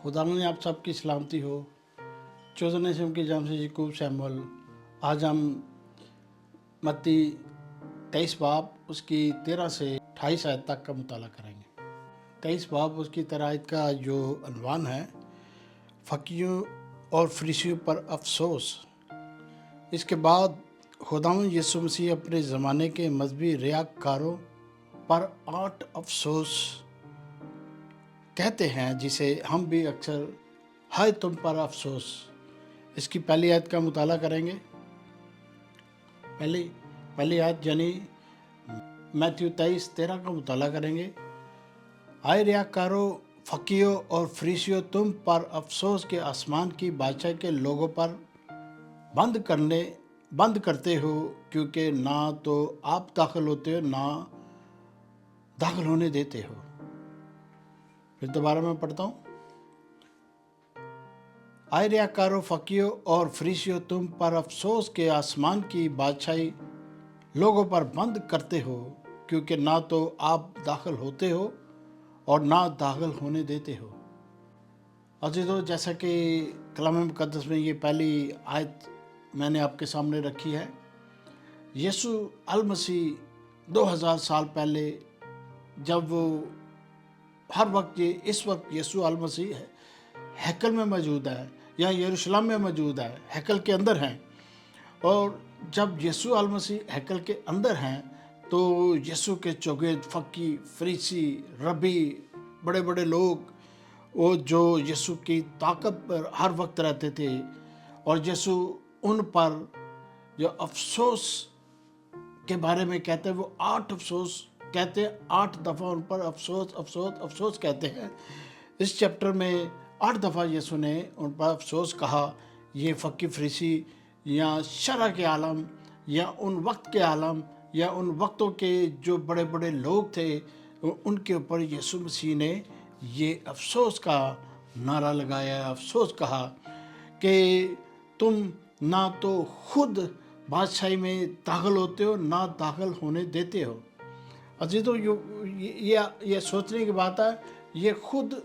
खुदावंद ने आप सबकी सलामती हो। चौदह इसम की जाम से यकूब सैमुअल। आज हम मत्ती 23 बाब उसकी 13 से 28 आयत तक का मुताला करेंगे। 23 बाब उसकी 13 आयत का जो अनवान है, फकीयों और फरीसियों पर अफसोस। इसके बाद खुदावंद यीशु मसीह अपने ज़माने के मजहबी रियाकारों पर 8 अफसोस कहते हैं, जिसे हम भी अक्सर हाय तुम पर अफसोस। इसकी पहली आयत का मुताला करेंगे। पहली आयत यानी मैथ्यू 23:13 का मुताला करेंगे। हाय रियाकारों, फकीयों और फरीसियों, तुम पर अफसोस के आसमान की बादशाह के लोगों पर बंद करते हो, क्योंकि ना तो आप दाखिल होते हो ना दाखिल होने देते हो। फिर दोबारा मैं पढ़ता हूँ। आय रियाकारों, फकीयों और फरीसियों, तुम पर अफसोस के आसमान की बादशाही लोगों पर बंद करते हो, क्योंकि ना तो आप दाखिल होते हो और ना दाखिल होने देते हो। अजीजों, जैसा कि कलाम मुकद्दस में ये पहली आयत मैंने आपके सामने रखी है, यीशु अल मसीह 2000 साल पहले जब वो हर वक्त इस वक्त यीशु अल मसीह हैकल में मौजूद है या यरूशलेम में मौजूद है, हैकल के अंदर हैं। और जब यीशु अल मसीह हैकल के अंदर हैं तो यीशु के चोगेद, फकी, फरीसी, रबी, बड़े बड़े लोग वो जो यीशु की ताकत पर हर वक्त रहते थे, और यीशु उन पर जो अफसोस के बारे में कहते हैं, वो 8 अफसोस कहते हैं। 8 दफ़ा उन पर अफसोस अफसोस अफसोस कहते हैं। इस चैप्टर में 8 दफ़ा यीशु ने उन पर अफसोस कहा। ये फ़की फरीसी या शरअ के आलम या उन वक्त के आलम या उन वक्तों के जो बड़े बड़े लोग थे, उनके ऊपर यीशु मसीह ने ये अफसोस का नारा लगाया, अफसोस कहा कि तुम ना तो खुद बादशाही में दाखिल होते हो ना दाखिल होने देते हो। अजीजों, ये सोचने की बात है, ये खुद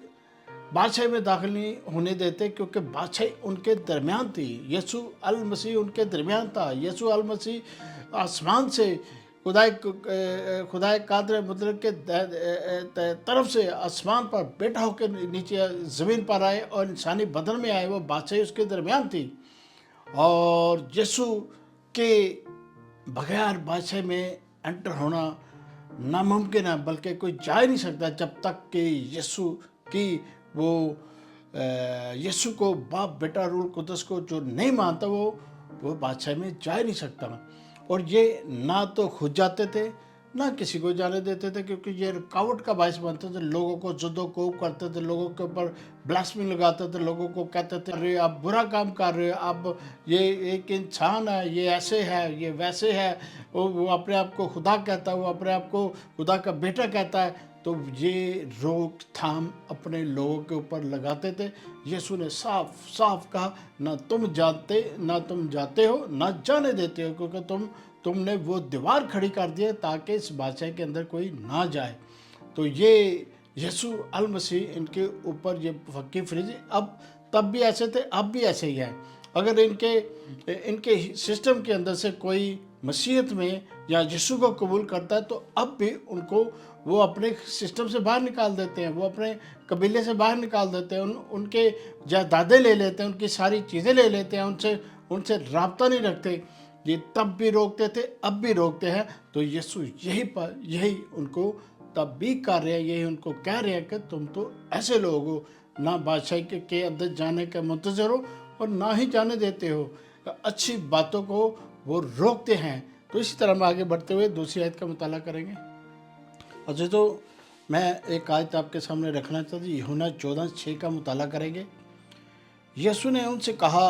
बादशाही में दाखिल नहीं होने देते, क्योंकि बादशाही उनके दरमियान थी। यीशु अल मसीह उनके दरमियान था। यीशु अल मसीह आसमान से खुदाए कादर मुतलक के तरफ से आसमान पर बैठा होकर नीचे ज़मीन पर आए और इंसानी बदन में आए। वो बादशाही उसके दरमियान थी, और यीशु के बगैर बादशाही में एंटर होना नामुमकिन है, बल्कि कोई जा ही नहीं सकता जब तक कि यीशु की वो यीशु को बाप बेटा रूह कुदस को जो नहीं मानता वो बादशाह में जा ही नहीं सकता। और ये ना तो खुद जाते थे ना किसी को जाने देते थे, क्योंकि ये रुकावट का बायस बनते थे। लोगों को ज़ुदो-कोब करते थे, लोगों के ऊपर ब्लास्फेमी लगाते थे, लोगों को कहते थे अरे आप बुरा काम कर रहे हो, आप ये एक इंसान है, ये ऐसे है, ये वैसे है। वो अपने आप को खुदा कहता है, वो अपने आप को खुदा का बेटा कहता है। तो ये रोकथाम अपने लोगों के ऊपर लगाते थे। यीशु ने साफ साफ कहा, ना तुम जाते हो ना जाने देते हो, क्योंकि तुमने वो दीवार खड़ी कर दी है ताकि इस बादशाह के अंदर कोई ना जाए। तो ये यीशु अल मसीह इनके ऊपर ये फकी फरीसी तब भी ऐसे थे, अब भी ऐसे ही है। अगर इनके सिस्टम के अंदर से कोई मसीहत में या यीशु को कबूल करता है तो अब भी उनको वो अपने सिस्टम से बाहर निकाल देते हैं, वो अपने कबीले से बाहर निकाल देते हैं, उनके जायदादें ले लेते हैं, उनकी सारी चीज़ें ले लेते हैं, उनसे राब्ता नहीं रखते। ये तब भी रोकते थे, अब भी रोकते हैं। तो यीशु यही उनको तब भी कर रहे हैं, यही उनको कह रहे हैं कि तुम तो ऐसे लोग हो, ना बादशाही के अंदर जाने का मुंतज़र हो और ना ही जाने देते हो। अच्छी बातों को वो रोकते हैं। तो इसी तरह हम आगे बढ़ते हुए दूसरी आयत का मुताला करेंगे। अजीजों, मैं एक आयत आपके सामने रखना चाहता हूँ। यूहन्ना 14:6 का मुताला करेंगे। यीशु ने उनसे कहा,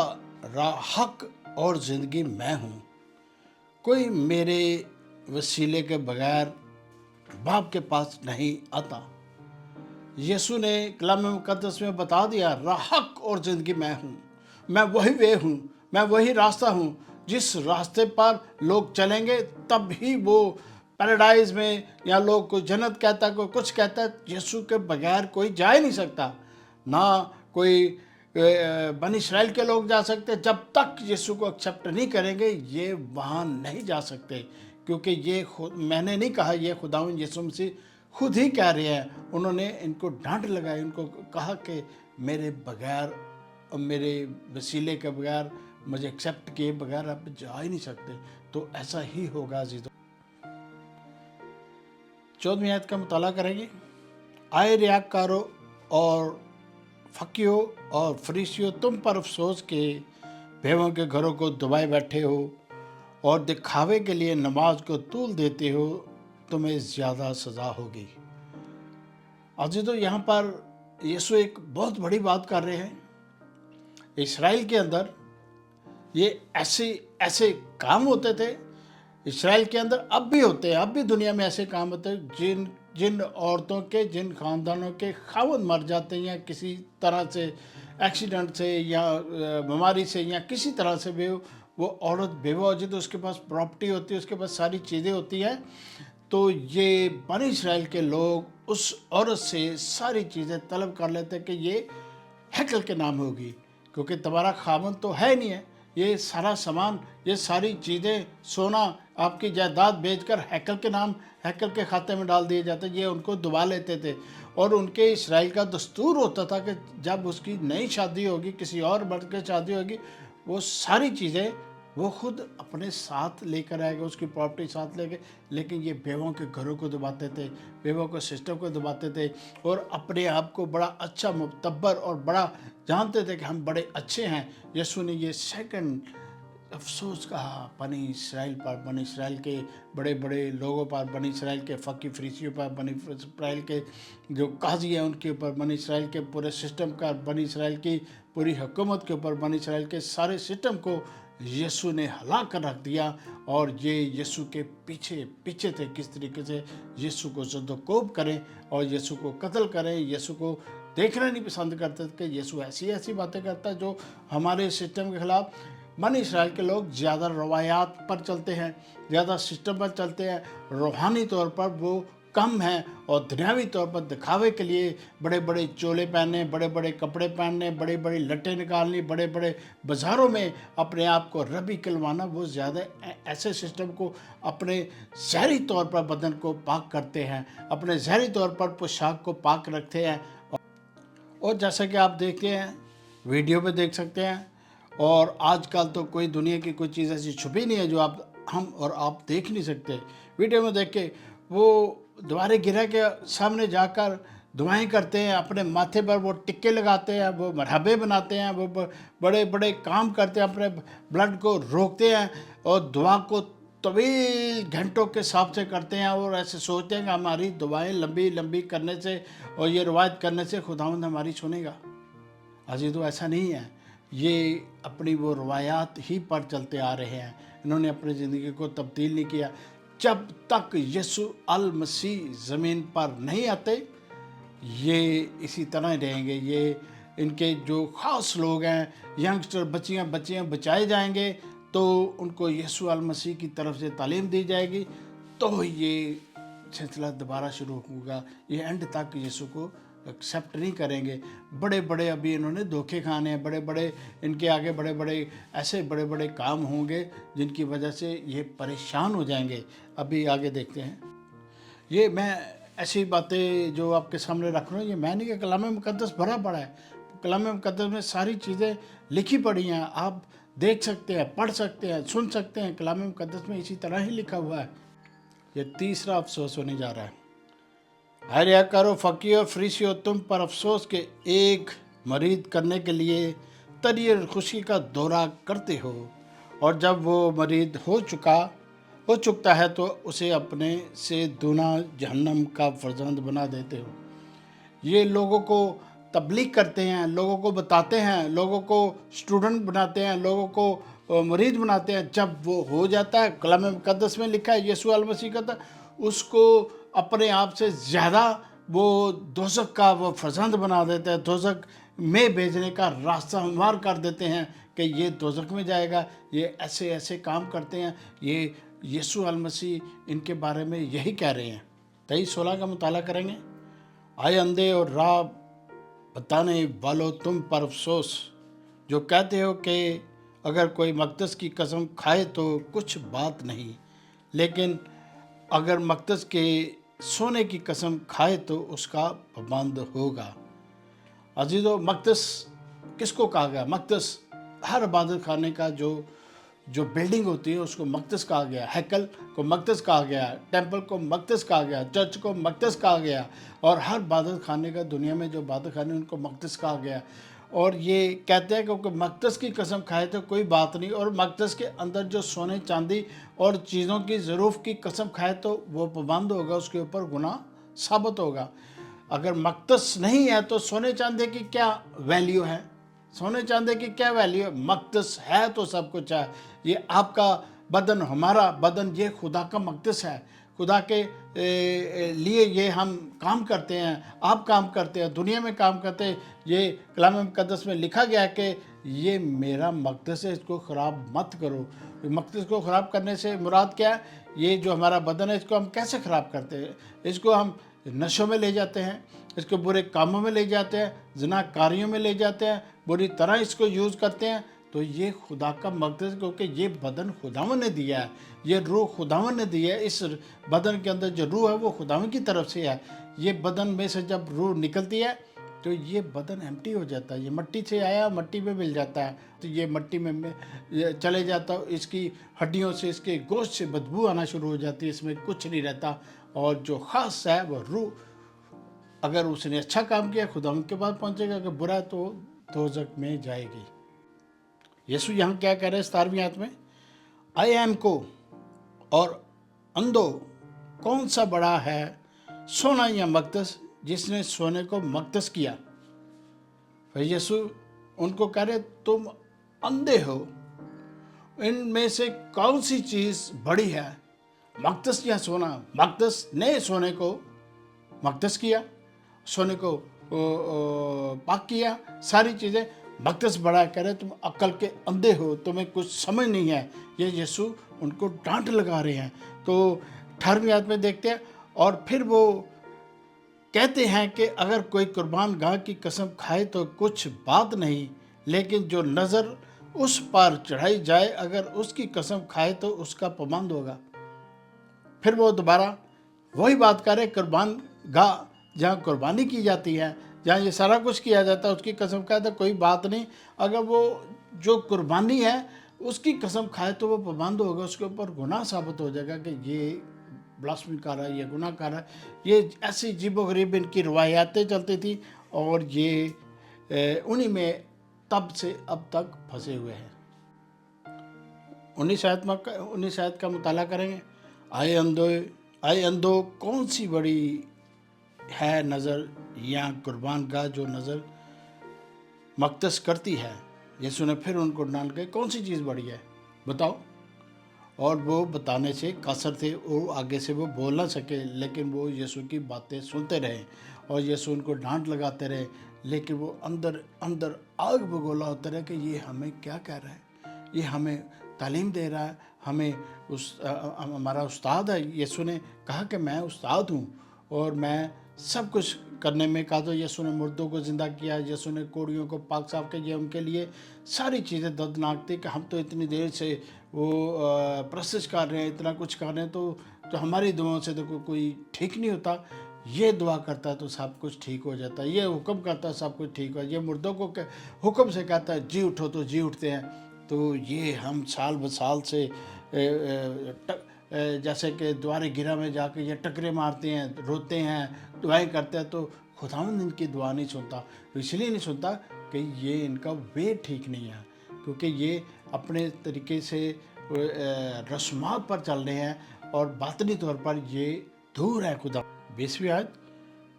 हक और ज़िंदगी मैं हूँ, कोई मेरे वसीले के बगैर बाप के पास नहीं आता। यीशु ने कलाम मुकद्दस में बता दिया, हक और ज़िंदगी मैं हूँ, मैं वही वे हूँ, मैं वही रास्ता हूँ। जिस रास्ते पर लोग चलेंगे तब ही वो पैराडाइज में, या लोग कोई जन्नत कहता है, कोई कुछ कहता है, यीशु के बगैर कोई जा ही नहीं सकता। ना کوئی بنی اسرائیل کے لوگ جا سکتے، جب تک یسوع کو ایکسیپٹ نہیں کریں گے یہ وہاں نہیں جا سکتے، کیونکہ یہ میں نے نہیں کہا، یہ خداوند یسوع مسیح خود ہی کہہ رہے ہیں۔ انہوں نے ان کو ڈانٹ لگائی، ان کو کہا کہ میرے بغیر اور میرے وسیلے کے بغیر، مجھے ایکسیپٹ کیے بغیر آپ جا ہی نہیں سکتے۔ تو ایسا ہی ہوگا عزیزو۔ 14ویں آیت کا مطالعہ کریں گے۔ آئے ریاکارو اور فقیو اور فریسیو، تم پر افسوس کہ بیووں کے گھروں کو دبائے بیٹھے ہو اور دکھاوے کے لیے نماز کو طول دیتے ہو، تمہیں زیادہ سزا ہوگی۔ عزیزو، یہاں پر یسوع ایک بہت بڑی بات کر رہے ہیں۔ اسرائیل کے اندر یہ ایسے کام ہوتے تھے، اسرائیل کے اندر اب بھی ہوتے ہیں، اب بھی دنیا میں ایسے کام ہوتے ہیں جن عورتوں کے، جن خاندانوں کے خاوند مر جاتے ہیں یا کسی طرح سے ایکسیڈنٹ سے یا بیماری سے یا کسی طرح سے بھی وہ عورت بیوہ ہو جائے تو اس کے پاس پراپرٹی ہوتی ہے، اس کے پاس ساری چیزیں ہوتی ہیں، تو یہ بنی اسرائیل کے لوگ اس عورت سے ساری چیزیں طلب کر لیتے کہ یہ ہیکل کے نام ہوگی، کیونکہ تمہارا خاوند تو ہے نہیں ہے، یہ سارا سامان، یہ ساری چیزیں، سونا، آپ کی جائیداد بیچ کر ہیکل کے نام، ہیکل کے کھاتے میں ڈال دیے جاتے، یہ ان کو دبا لیتے تھے۔ اور ان کے اسرائیل کا دستور ہوتا تھا کہ جب اس کی نئی شادی ہوگی، کسی اور مرد کے شادی ہوگی، وہ ساری چیزیں وہ خود اپنے ساتھ لے کر آئے گا، اس کی پراپرٹی ساتھ لے کے، لیکن یہ بیووں کے گھروں کو دباتے تھے، بیووں کے سسٹم کو دباتے تھے، اور اپنے آپ کو بڑا اچھا معتبر اور بڑا جانتے تھے کہ ہم بڑے اچھے ہیں۔ یسوع نے یہ سیکنڈ افسوس کہا بنی اسرائیل پر، بنی اسرائیل کے بڑے بڑے لوگوں پر، بنی اسرائیل کے فقی فریسیوں پر، بنی اسرائیل کے جو قاضی ہیں ان کے اوپر، بنی اسرائیل کے پورے سسٹم کا، بنی اسرائیل کی پوری حکومت کے اوپر، بنی اسرائیل کے سارے سسٹم کو یسوع نے ہلا کر رکھ دیا۔ اور یہ یسوع کے پیچھے تھے کس طریقے سے یسوع کو زد و کوب کریں اور یسوع کو قتل کریں، یسوع کو دیکھنا نہیں پسند کرتے کہ یسوع ایسی باتیں کرتا ہے جو ہمارے سسٹم کے خلاف۔ بنی اسرائیل کے لوگ زیادہ روایات پر چلتے ہیں، زیادہ سسٹم پر چلتے ہیں، روحانی طور پر وہ کم ہیں، اور دنیاوی طور پر دکھاوے کے لیے بڑے بڑے چولے پہننے، بڑے بڑے کپڑے پہننے، بڑی بڑی لٹیں نکالنی، بڑے بڑے بازاروں میں اپنے آپ کو ربی کلوانا، وہ زیادہ ایسے سسٹم کو اپنے ظاہری طور پر بدن کو پاک کرتے ہیں، اپنے ظاہری طور پر پوشاک کو پاک رکھتے ہیں۔ اور جیسا کہ آپ دیکھتے ہیں، ویڈیو پہ دیکھ سکتے ہیں، اور آج کل تو کوئی دنیا کی کوئی چیز ایسی چھپی نہیں ہے جو ہم اور آپ دیکھ نہیں سکتے۔ ویڈیو میں دیکھ کے وہ دوبارے گرہ کے سامنے جا کر دعائیں کرتے ہیں، اپنے ماتھے پر وہ ٹکے لگاتے ہیں، وہ مرحبے بناتے ہیں، وہ بڑے بڑے کام کرتے ہیں، اپنے بلڈ کو روکتے ہیں اور دعا کو طویل گھنٹوں کے حساب سے کرتے ہیں، اور ایسے سوچتے ہیں کہ ہماری دعائیں لمبی لمبی کرنے سے اور یہ روایت کرنے سے خداوند ہماری سنے گا۔ عزیزو، ایسا نہیں ہے، یہ اپنی وہ روایات ہی پر چلتے آ رہے ہیں، انہوں نے اپنی زندگی کو تبدیل نہیں کیا۔ جب تک یسوع المسیح زمین پر نہیں آتے یہ اسی طرح رہیں گے۔ یہ ان کے جو خاص لوگ ہیں، ینگسٹر، بچیاں بچائے جائیں گے تو ان کو یسوع المسیح کی طرف سے تعلیم دی جائے گی، تو یہ سلسلہ دوبارہ شروع ہوگا۔ یہ اینڈ تک یسوع کو ایکسیپٹ نہیں کریں گے۔ بڑے بڑے ابھی انہوں نے دھوکے کھانے ہیں، بڑے بڑے ان کے آگے بڑے بڑے کام ہوں گے جن کی وجہ سے یہ پریشان ہو جائیں گے۔ ابھی آگے دیکھتے ہیں۔ یہ میں ایسی باتیں جو آپ کے سامنے رکھ رہا ہوں، یہ میں نہیں کہ کلام مقدس بھرا پڑا ہے، کلام مقدس میں ساری چیزیں لکھی پڑی ہیں، آپ دیکھ سکتے ہیں، پڑھ سکتے ہیں، سن سکتے ہیں، کلام مقدس میں اسی طرح ہی لکھا ہوا ہے۔ یہ تیسرا افسوس ہونے جا رہا ہے۔ اے ریاکارو، فقیو اور فریسیو، تم پر افسوس کہ ایک مرید کرنے کے لیے تری اور خوشی کا دورہ کرتے ہو، اور جب وہ مرید ہو چکتا ہے تو اسے اپنے سے دونا جہنم کا فرزند بنا دیتے ہو۔ یہ لوگوں کو تبلیغ کرتے ہیں، لوگوں کو بتاتے ہیں، لوگوں کو اسٹوڈنٹ بناتے ہیں، لوگوں کو مرید بناتے ہیں۔ جب وہ ہو جاتا ہے، کلام مقدس میں لکھا ہے، یسوع المسیح کا تھا، اس کو اپنے آپ سے زیادہ وہ دوزخ کا وہ فرزند بنا دیتے ہیں، دوزخ میں بھیجنے کا راستہ ہموار کر دیتے ہیں کہ یہ دوزخ میں جائے گا۔ یہ ایسے کام کرتے ہیں۔ یہ یسوع المسیح ان کے بارے میں یہی کہہ رہے ہیں۔ 23:16 کا مطالعہ کریں گے۔ آئے اندھے اور راہ बताने वालों तुम पर अफसोस, जो कहते हो कि अगर कोई मक़दस की कसम खाए तो कुछ बात नहीं, लेकिन अगर मक़दस के सोने की कसम खाए तो उसका पाबंद होगा। अजीज़ो, मक़दस किसको कहा गया? मक़दस हर इबादत खाने का जो जो बिल्डिंग होती है उसको मक़दस कहा गया, हैकल को मक़दस कहा गया, टेंपल को मक़दस कहा गया, चर्च को मक़दस कहा गया, और हर इबादत खाने का, दुनिया में जो इबादत खाने उनको मक़दस कहा गया। और ये कहते हैं कि मक़दस की कसम खाए तो कोई बात नहीं, और मक़दस के अंदर जो सोने चांदी और चीज़ों की ज़रूरत की कसम खाए तो वो पाबंद होगा, उसके ऊपर गुनाह साबित होगा। अगर मक़दस नहीं है तो सोने चांदी की क्या वैल्यू है? सोने चांदी की क्या वैल्यू है? मक़दस है तो सब कुछ है। ये आपका बदन, हमारा बदन, ये खुदा का मक़दस है। खुदा के लिए ये हम काम करते हैं, आप काम करते हैं, दुनिया में काम करते हैं। ये कलाम मुक़द्दस में लिखा गया है कि ये मेरा मक़दस है, इसको ख़राब मत करो। मक़दस को ख़राब करने से मुराद क्या है? ये जो हमारा बदन है, इसको हम कैसे ख़राब करते हैं? इसको हम नशों में ले जाते हैं, इसको बुरे कामों में ले जाते हैं, ज़िनाकारियों में ले जाते हैं, बुरी तरह इसको यूज़ करते हैं। तो ये खुदा का मक़दस, क्योंकि ये बदन खुदावन ने दिया है, ये रूह खुदावन ने दी है। इस बदन के अंदर जो रूह है वो खुदावन की तरफ से है। ये बदन में से जब रूह निकलती है तो ये बदन एम्प्टी हो जाता है। ये मट्टी से आया, मट्टी में मिल जाता है, तो ये मट्टी में चले जाता है। इसकी हड्डियों से, इसके गोश्त से बदबू आना शुरू हो जाती है, इसमें कुछ नहीं रहता। और जो ख़ास है वो रूह, अगर उसने अच्छा काम किया खुदा उनके पास पहुंचेगा, अगर बुरा तो दोज़ख में जाएगी। यीशु यहाँ क्या कह रहे हैं 17वीं आयत में? आई एम को और अंधो कौन सा बड़ा है, सोना या मक़दस, जिसने सोने को मक़दस किया? फिर यीशु उनको कह रहे, तुम अंधे हो, इनमें से कौन सी चीज़ बड़ी है, मक़दस या सोना? मक़दस ने सोने को मक़दस किया, सोने को पाक किया, सारी चीज़ें। मक़दस बड़ा कह रहे तुम अक्ल के अंधे हो, तुम्हें कुछ समझ नहीं है। ये यीशु उनको डांट लगा रहे हैं। तो 18वीं आयत में देखते हैं, और फिर वो कहते हैं कि अगर कोई कुर्बान गाह की कसम खाए तो कुछ बात नहीं, लेकिन जो नज़र उस पर चढ़ाई जाए अगर उसकी कसम खाए तो उसका पाबंद होगा। फिर वो दोबारा वही बात करे, कुर्बान गाह जहाँ कुर्बानी की जाती है, जहाँ ये सारा कुछ किया जाता है, उसकी कसम खाए तो कोई बात नहीं, अगर वो जो कुर्बानी है उसकी कसम खाए तो वो पाबंद होगा, उसके ऊपर गुनाह साबित हो जाएगा कि ये ब्लास्फेमी कर रहा है, ये गुनाह कर रहा है। ये ऐसी अजीबो गरीब इनकी रवायातें चलती थी, और ये उन्हीं में तब से अब तक फंसे हुए हैं। 19 आयत का मुताला करेंगे। आए अंधो कौन सी बड़ी है नज़र या कुर्बान गाह जो नज़र मक़दस करती है? यीशु ने फिर उनको डांट के, कौन सी चीज़ बड़ी है बताओ? और वो बताने से कासर थे, वो आगे से वो बोल ना सके, लेकिन वो यीशु की बातें सुनते रहे, और यीशु उनको डांट लगाते रहे, लेकिन वो अंदर अंदर आग बगोला होता रहा कि ये हमें क्या कह रहा है, ये हमें तालीम दे रहा है, हमें हमारा उस्ताद है। यीशु ने कहा कि मैं उस्ताद हूँ, और मैं सब कुछ करने में कहा। तो यीशु ने मुर्दों को ज़िंदा किया, यीशु ने कोड़ियों को पाक साफ किया। उनके लिए सारी चीज़ें दर्दनाक थी कि हम तो इतनी देर से वो प्रोसेस कर रहे हैं, इतना कुछ कर रहे हैं, तो हमारी दुआओं से तो कोई ठीक नहीं होता। ये दुआ करता है तो सब कुछ ठीक हो जाता है, ये हुक्म करता है सब कुछ ठीक हो, ये मुर्दों को हुक्म से कहता है जी उठो तो जी उठते हैं। तो ये हम साल ब साल से जैसे कि द्वारे गिरा में जाके ये टकरे मारते हैं, रोते हैं, दुआएं करते हैं, तो खुदावंद इनकी दुआ नहीं सुनता। इसलिए नहीं सुनता कि ये इनका वे ठीक नहीं है, क्योंकि ये अपने तरीके से रस्मात पर चल रहे हैं, और बातनी तौर पर ये दूर है खुदा। 20वीं आयत,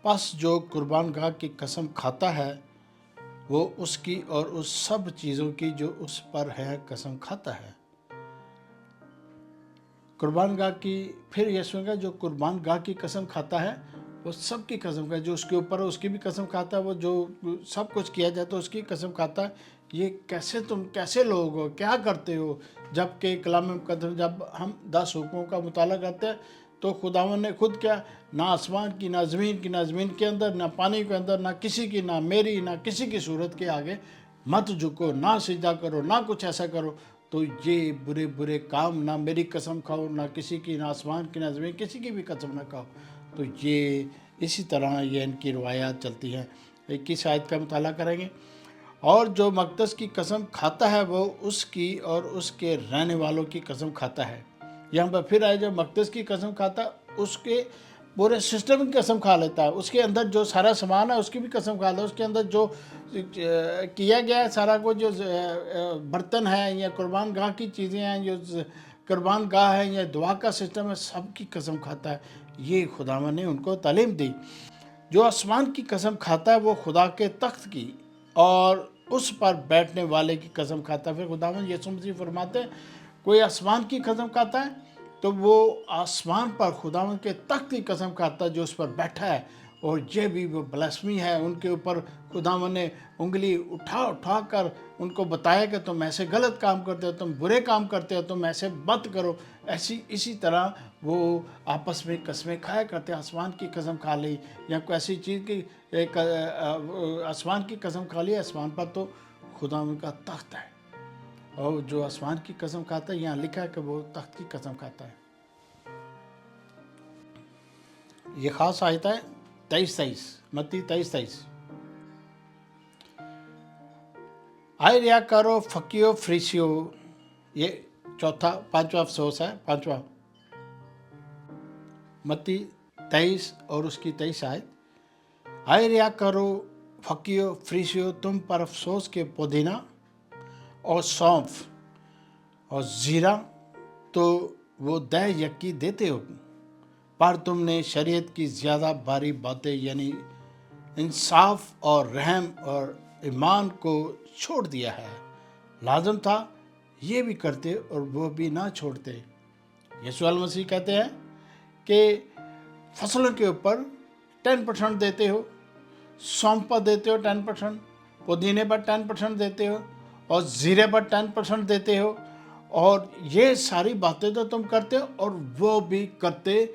बस जो कुर्बान गाह की कसम खाता है वो उसकी और उस सब चीज़ों की जो उस पर है कसम खाता है। कुर्बान गाह की, फिर यीशु का जो कुर्बान गाह की कसम खाता है वो सब की कसम खाता है, जो उसके ऊपर है उसकी भी कसम खाता है, वो जो सब कुछ किया जाता है उसकी कसम खाता है। ये कैसे, तुम कैसे लोग हो, क्या करते हो? जबकि कलाम मुक़द्दस जब हम 10 हुक्मों का मुताला करते हैं तो खुदावन ने खुद क्या, ना आसमान की, ना ज़मीन की, ना ज़मीन के अंदर, ना पानी के अंदर, ना किसी की, ना मेरी, ना किसी की सूरत के आगे मत झुको, ना सिजदा करो, ना कुछ ऐसा करो। तो ये बुरे बुरे काम, ना मेरी कसम खाओ, ना किसी की, ना आसमान की, ना ज़मीन, किसी की भी कसम ना खाओ। तो ये इसी तरह ये इनकी रवायात चलती हैं। 21 आयत का मुताला करेंगे। और जो मक़दस की कसम खाता है वो उसकी और उसके रहने वालों की कसम खाता है। यहाँ पर फिर आए, जो मक़दस की कसम खाता है उसके पूरे सिस्टम की कसम खा लेता है, उसके अंदर जो सारा सामान है उसकी भी कसम खा लेता है, उसके अंदर जो किया गया है सारा कुछ, जो बर्तन है या कुर्बान गाह की चीज़ें हैं, जो कुर्बान गाह है या दुआ का सिस्टम है, सब की कसम खाता है। ये खुदावन ने उनको तालीम दी। जो आसमान की कसम खाता है वो खुदा के तख्त की और उस पर बैठने वाले की कसम खाता है। फिर खुदावंद यीशु मसीह फरमाते हैं, कोई आसमान की कसम खाता है तो वो आसमान पर खुदावंद के तख्त की कसम खाता है जो उस पर बैठा है। और ये भी वो ब्लास्फेमी है, उनके ऊपर खुदावंद ने उंगली उठा उठा कर उनको बताया कि तुम ऐसे गलत काम करते हो, तुम बुरे काम करते हो, तुम ऐसे मत करो। इसी तरह वो आपस में कसमें खाया करते, आसमान की कसम खा ली या कोई ऐसी चीज़ की आसमान की कसम खा ली। आसमान पर तो खुदावंद का तख्त है, और जो आसमान की कसम खाता है, यहाँ लिखा है कि वो तख्त की कसम खाता है। ये ख़ास आयत है 23-23, मत्ती 23-23। आए रिया करो फकियो फ्रीसियो, ये पांचवा अफसोस है, पांचवा मत्ती 23 और उसकी 23 आयत। आए रिया करो फकियो फ्रीसियो, तुम पर अफसोस के पुदीना और सौंफ और ज़ीरा तो वो दह यक्की देते हो, पर तुमने शरीयत की ज़्यादा भारी बातें यानी इंसाफ और रहम और ईमान को छोड़ दिया है। लाजम था ये भी करते और वो भी ना छोड़ते। यीशु मसीह कहते हैं कि फसलों के ऊपर 10% देते हो, सौंफ पर देते हो 10%, पुदीने पर 10% देते हो और ज़ीरे पर 10% देते हो, और ये सारी बातें तो तुम करते हो और वो भी करते,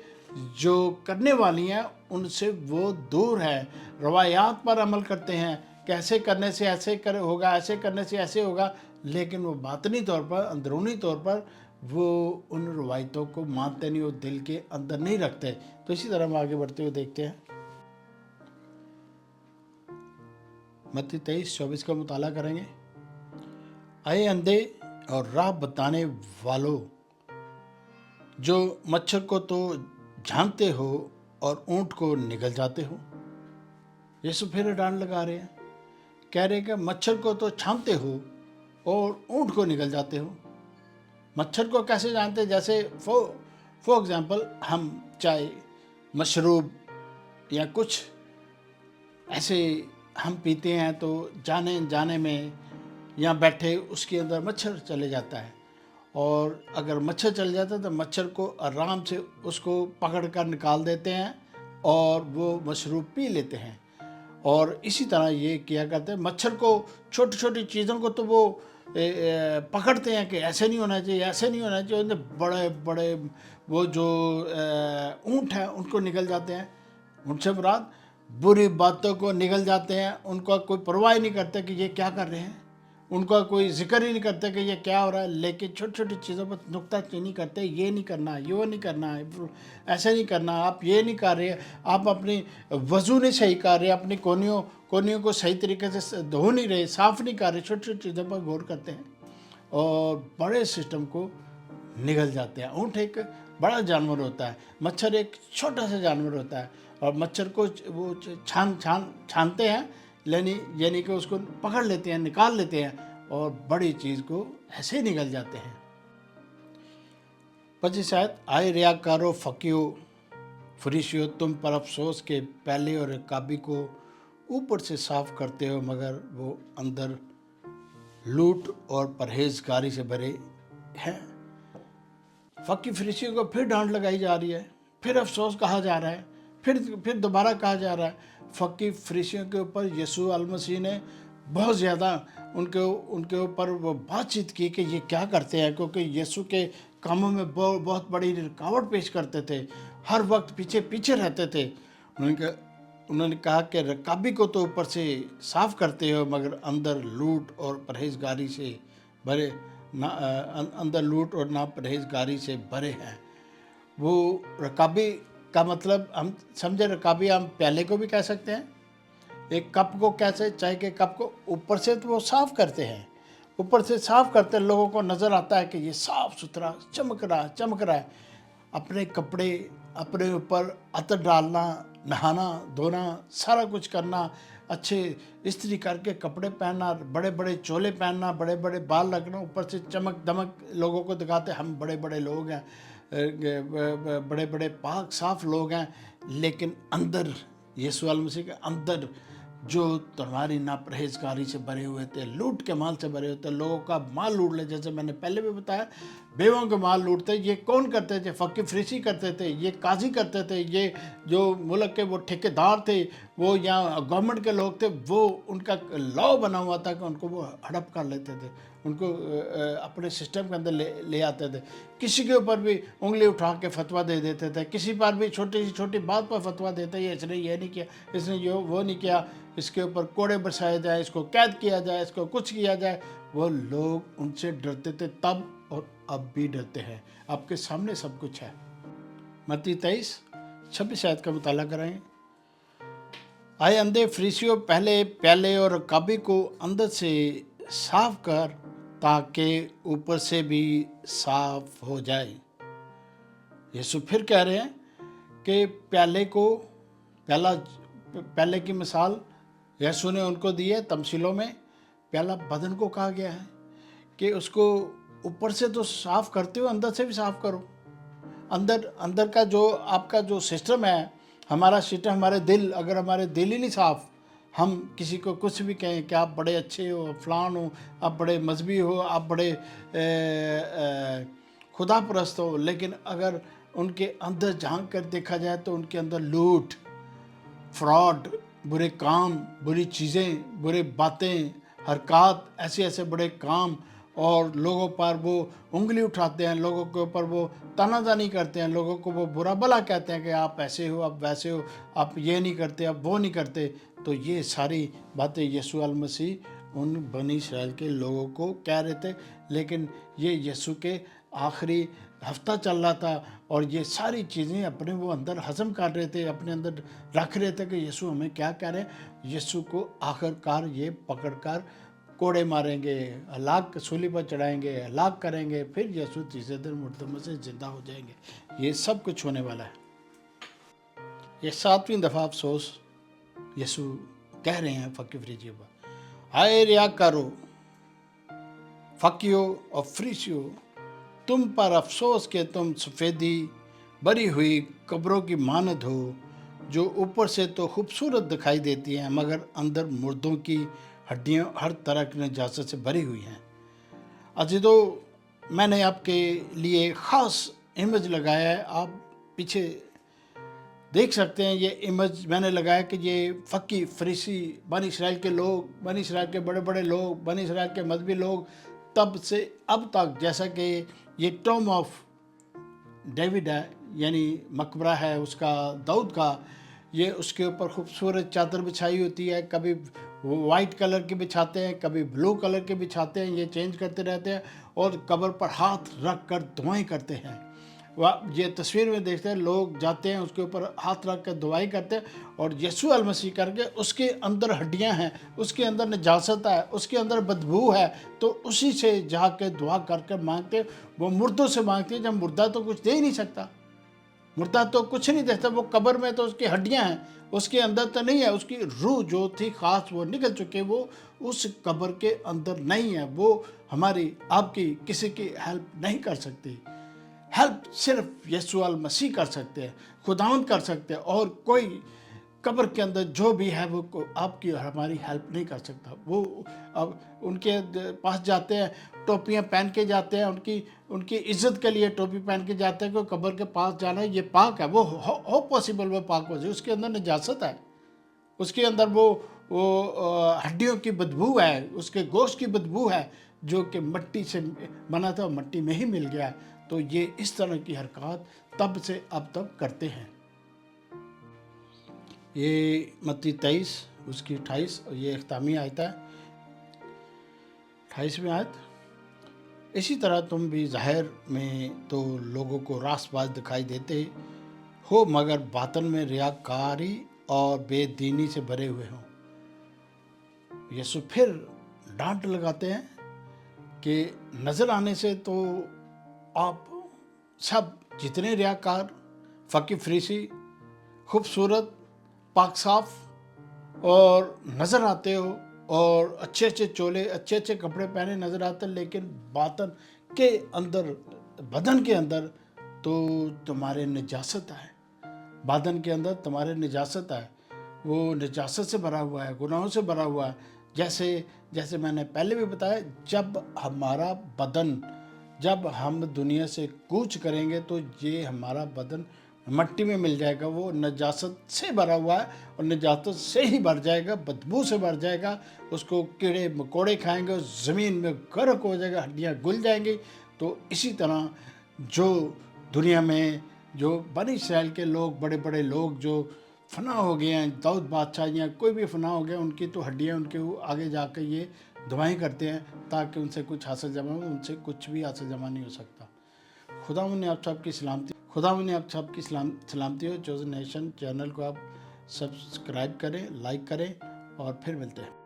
जो करने वाली हैं उनसे वो दूर है, रवायात पर अमल करते हैं, कैसे करने से ऐसे होगा, ऐसे करने से ऐसे होगा, लेकिन वो बातनी तौर पर, अंदरूनी तौर पर वो उन रवायतों को मानते नहीं, वो दिल के अंदर नहीं रखते। तो इसी तरह हम आगे बढ़ते हुए देखते हैं, मत्ती 23-24 का मुताला करेंगे। आए अंधे और राह बताने वालों, जो मच्छर को तो जानते हो और ऊंट को निगल जाते हो। यीशु फिर डांट लगा रहे हैं, कह रहे कि मच्छर को तो छानते हो और ऊंट को निगल जाते हो। मच्छर को कैसे जानते हैं? जैसे फॉर एग्जाम्पल हम चाय, मशरूब या कुछ ऐसे हम पीते हैं तो जाने जाने में यहाँ बैठे उसके अंदर मच्छर चले जाता है, और अगर मच्छर चल जाता है तो मच्छर को आराम से उसको पकड़ कर निकाल देते हैं और वो मशरूब पी लेते हैं। और इसी तरह ये किया करते हैं, मच्छर को छोटी छोटी चीज़ों को तो वो पकड़ते हैं कि ऐसे नहीं होना चाहिए, ऐसे नहीं होना चाहिए, बड़े बड़े वो जो ऊँट हैं उनको निकल जाते हैं। उनसे मुराद बुरी बातों को निगल जाते हैं, उनका कोई परवाह नहीं करते कि ये क्या कर रहे हैं, उनका कोई जिक्र ही नहीं करते कि ये क्या हो रहा है, लेकिन छोटी छोटी चीज़ों पर नुक्ताचीनी करते, ये नहीं करना, ये नहीं करना, ऐसे नहीं करना, आप ये नहीं कर रहे, आप अपनी वज़ू नहीं सही कर रहे, अपनी कोनियों को सही तरीके से धो नहीं रहे, साफ़ नहीं कर रहे, छोटी छोटी चीज़ों पर गौर करते हैं और बड़े सिस्टम को निगल जाते हैं। ऊँट एक बड़ा जानवर होता है, मच्छर एक छोटा सा जानवर होता है, और मच्छर को वो छानते हैं, यानी कि उसको पकड़ लेते हैं, निकाल लेते हैं और बड़ी चीज़ को ऐसे ही निकल जाते हैं। 25 शायद, आए रियाकारो फकीयो फरीशियो, तुम पर अफसोस के पहले और रिकाबी को ऊपर से साफ करते हो मगर वो अंदर लूट और परहेजगारी से भरे हैं। फकी फरीशियों को फिर डांट लगाई जा रही है, फिर अफसोस कहा जा रहा है, फिर दोबारा कहा जा रहा है। फकी फरीसियों के ऊपर यीशु मसीह ने बहुत ज़्यादा उनके ऊपर वो बातचीत की कि ये क्या करते हैं, क्योंकि यीशु के कामों में बहुत बड़ी रुकावट पेश करते थे। ہر وقت پیچھے پیچھے رہتے تھے۔ انہوں نے کہا کہ رکابی کو تو اوپر سے صاف کرتے ہو مگر اندر لوٹ اور پرہیزگاری سے بھرے اندر لوٹ اور ناپرہیزگاری سے بھرے ہیں۔ وہ رکابی کا مطلب ہم سمجھے، رکابی ہم پیالے کو بھی کہہ سکتے ہیں، ایک کپ کو کیسے چائے کے کپ کو اوپر سے تو وہ صاف کرتے ہیں، اوپر سے صاف کرتے ہیں، لوگوں کو نظر آتا ہے کہ یہ صاف ستھرا چمک رہا ہے۔ اپنے کپڑے اپنے اوپر عطر ڈالنا، نہانا دھونا، سارا کچھ کرنا، اچھے استری کر کے کپڑے پہننا، بڑے بڑے چولے پہننا، بڑے بڑے بال رکھنا، اوپر سے چمک دمک لوگوں کو دکھاتے ہم بڑے بڑے لوگ ہیں، بڑے بڑے پاک صاف لوگ ہیں، لیکن اندر یسوع المسیح کے اندر جو تمہاری ناپرہیزگاری سے بھرے ہوئے تھے، لوٹ کے مال سے بھرے ہوئے تھے، لوگوں کا مال لوٹ لے، جیسے میں نے پہلے بھی بتایا بیووں کے مال لوٹتے۔ یہ کون کرتے تھے؟ فقی فریسی کرتے تھے، یہ قاضی کرتے تھے، یہ جو ملک کے وہ ٹھیکیدار تھے، وہ یا گورنمنٹ کے لوگ تھے، وہ ان کا لاء بنا ہوا تھا کہ ان کو وہ ہڑپ کر لیتے تھے، ان کو اپنے سسٹم کے اندر لے آتے تھے۔ کسی کے اوپر بھی انگلی اٹھا کے فتویٰ دے دیتے تھے، کسی پر بھی چھوٹی سی چھوٹی بات پر فتویٰ دیتے، یہ اس نے یہ نہیں کیا، اس نے وہ نہیں کیا، اس کے اوپر کوڑے برسائے جائیں، اس کو قید کیا جائے، اس کو کچھ کیا جائے۔ وہ لوگ ان سے ڈرتے تھے تب اور اب بھی ڈرتے ہیں۔ آپ کے سامنے سب کچھ ہے۔ متی 23:26 آیت کا مطالعہ کریں۔ آئے اندھے فریسیوں، پہلے پیالے اور رکابی کو اندر سے صاف کر تاکہ اوپر سے بھی صاف ہو جائے۔ یسوع پھر کہہ رہے ہیں کہ پیالے کی مثال یسوع نے ان کو دی ہے تمثیلوں میں۔ پیالہ بدن کو کہا گیا ہے کہ اس کو اوپر سے تو صاف کرتے ہو، اندر سے بھی صاف کرو۔ اندر کا جو آپ کا جو سسٹم ہے، ہمارا سسٹم، ہمارے دل، اگر ہمارے دل ہی نہیں صاف، ہم کسی کو کچھ بھی کہیں کہ آپ بڑے اچھے ہو، فلان ہو، آپ بڑے مذہبی ہو، آپ بڑے خدا پرست ہو، لیکن اگر ان کے اندر جھانک کر دیکھا جائے تو ان کے اندر لوٹ، فراڈ، برے کام، بری چیزیں، برے باتیں، حرکات، ایسے بڑے کام، اور لوگوں پر وہ انگلی اٹھاتے ہیں، لوگوں کے اوپر وہ تانا زنی کرتے ہیں، لوگوں کو وہ برا بھلا کہتے ہیں کہ آپ ایسے ہو، آپ ویسے ہو، آپ یہ نہیں کرتے، آپ وہ نہیں کرتے۔ تو یہ ساری باتیں یسوع المسیح ان بنی اسرائیل کے لوگوں کو کہہ رہے تھے، لیکن یہ یسوع کے آخری ہفتہ چل رہا تھا اور یہ ساری چیزیں اپنے وہ اندر ہضم کر رہے تھے، اپنے اندر رکھ رہے تھے کہ یسوع ہمیں کیا کہہ رہے ہیں۔ یسوع کو آخر کار یہ پکڑ کر کوڑے ماریں گے، ہلاک صلیب پر چڑھائیں گے، ہلاک کریں گے، پھر یسوع تیسرے دن مردوں میں سے زندہ ہو جائیں گے۔ یہ سب کچھ ہونے والا ہے۔ یہ 7ویں دفعہ افسوس یسوع کہہ رہے ہیں فقی فریسیوں پر۔ ہائے ریاکارو، فقیوں اور فریسیوں، تم پر افسوس کہ تم سفیدی بری ہوئی قبروں کی مانند ہو، جو اوپر سے تو خوبصورت دکھائی دیتی ہیں مگر اندر مردوں کی ہڈیاں ہر طرح کی نجاست سے بھری ہوئی ہیں۔ عزیزو، میں نے آپ کے لیے خاص امیج لگایا ہے، آپ پیچھے دیکھ سکتے ہیں۔ یہ امیج میں نے لگایا کہ یہ فقی فریسی، بنی اسرائیل کے لوگ، بنی اسرائیل کے بڑے بڑے لوگ، بنی اسرائیل کے مذہبی لوگ، تب سے اب تک، جیسا کہ یہ ٹوم آف ڈیوڈ ہے، یعنی مقبرہ ہے اس کا، داؤد کا، یہ اس کے اوپر خوبصورت چادر بچھائی ہوتی ہے، کبھی وائٹ کلر کی بچھاتے ہیں، کبھی بلو کلر کے بچھاتے ہیں، یہ چینج کرتے رہتے ہیں، اور قبر پر ہاتھ رکھ کر دعائیں کرتے ہیں۔ یہ تصویر میں دیکھتے ہیں، لوگ جاتے ہیں اس کے اوپر ہاتھ رکھ کر دعائیں کرتے ہیں، اور یسوع المسیح کر کے اس کے اندر ہڈیاں ہیں، اس کے اندر نجاست ہے، اس کے اندر بدبو ہے، تو اسی سے جا کے دعا کر کے مانگتے ہیں۔ وہ مردوں سے مانگتے ہیں، جب مردہ تو کچھ دے ہی نہیں سکتا، مردہ تو کچھ نہیں دیتا، وہ قبر میں تو اس کی ہڈیاں ہیں، اس کے اندر تو نہیں ہے، اس کی روح جو تھی خاص وہ نکل چکے، وہ اس قبر کے اندر نہیں ہے۔ وہ ہماری آپ کی کسی کی ہیلپ نہیں کر سکتی، ہیلپ صرف یسوع المسیح کر سکتے ہیں، خداوند کر سکتے ہیں، اور کوئی قبر کے اندر جو بھی ہے وہ آپ کی اور ہماری ہیلپ نہیں کر سکتا۔ وہ اب ان کے پاس جاتے ہیں، ٹوپیاں پہن کے جاتے ہیں، ان کی عزت کے لیے ٹوپی پہن کے جاتے ہیں کہ قبر کے پاس جانا ہے، یہ پاک ہے، وہ ہو پاسبل وہ پاک ہو جائے، اس کے اندر نجاست ہے، اس کے اندر وہ ہڈیوں کی بدبو ہے، اس کے گوشت کی بدبو ہے، جو کہ مٹی سے بنا تھا، مٹی میں ہی مل گیا ہے۔ تو یہ اس طرح کی حرکات تب سے اب تک کرتے ہیں۔ یہ متی 23 اس کی 28 اور یہ اختتامی آیت ہے، 28ویں آیت۔ اسی طرح تم بھی ظاہر میں تو لوگوں کو راست باز دکھائی دیتے ہو مگر باطن میں ریاکاری اور بے دینی سے بھرے ہوئے ہو۔ یسوع پھر ڈانٹ لگاتے ہیں کہ نظر آنے سے تو آپ سب جتنے ریاکار، فقی فریسی، خوبصورت، پاک صاف اور نظر آتے ہو اور اچھے اچھے چولے، اچھے اچھے کپڑے پہنے نظر آتے ہیں، لیکن باطن کے اندر، بدن کے اندر تو تمہارے نجاست ہے، بدن کے اندر تمہارے نجاست ہے، وہ نجاست سے بھرا ہوا ہے، گناہوں سے بھرا ہوا ہے۔ جیسے میں نے پہلے بھی بتایا، جب ہمارا بدن، جب ہم دنیا سے کوچ کریں گے تو یہ ہمارا بدن مٹی میں مل جائے گا، وہ نجاست سے بھرا ہوا ہے اور نجاست سے ہی بھر جائے گا، بدبو سے بھر جائے گا، اس کو کیڑے مکوڑے کھائیں گے، زمین میں غرق ہو جائے گا، ہڈیاں گل جائیں گی۔ تو اسی طرح جو دنیا میں جو بنی اسرائیل کے لوگ، بڑے بڑے لوگ جو فنا ہو گئے ہیں، داؤد بادشاہ یا کوئی بھی فنا ہو گیا، ان کی تو ہڈیاں ان کے آگے جا کے یہ دعائیں کرتے ہیں تاکہ ان سے کچھ حاصل جمع ہو، ان سے کچھ بھی حاصل جمع نہیں ہو سکتا۔ خداوند نے آپ سب کی سلامتی ہو۔ چوزن نیشن چینل کو آپ سبسکرائب کریں، لائک کریں، اور پھر ملتے ہیں۔